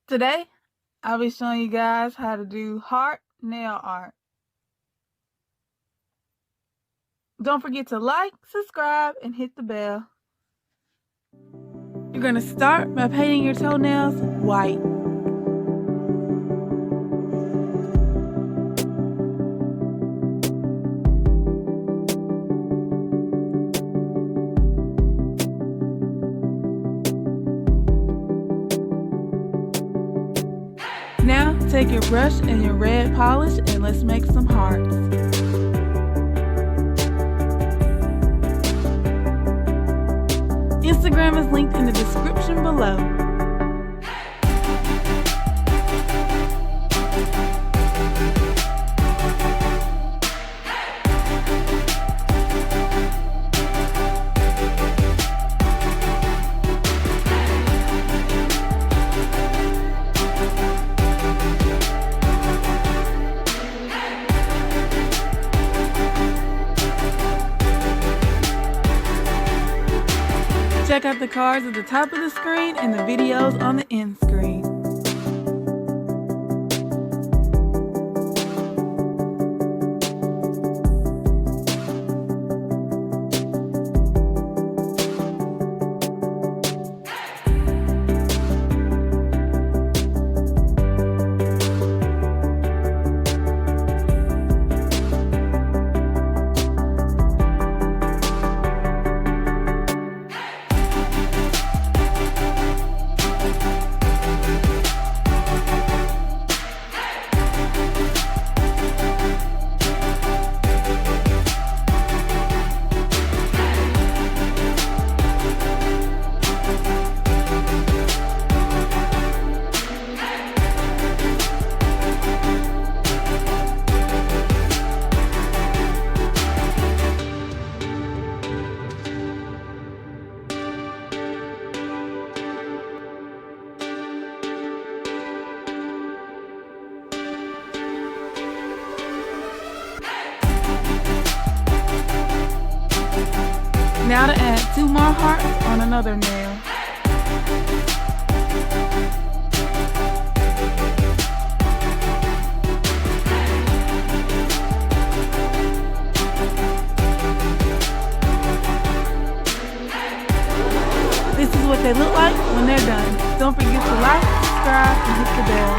Today, I'll be showing you guys how to do heart nail art. Don't forget to like, subscribe, and hit the bell. You're going to start by painting your toenails white. Now, take your brush and your red polish and let's make some hearts. Instagram is linked in the description below. Check out the cards at the top of the screen and the videos on the end screen. Now to add 2 more hearts on another nail. This is what they look like when they're done. Don't forget to like, subscribe, and hit the bell.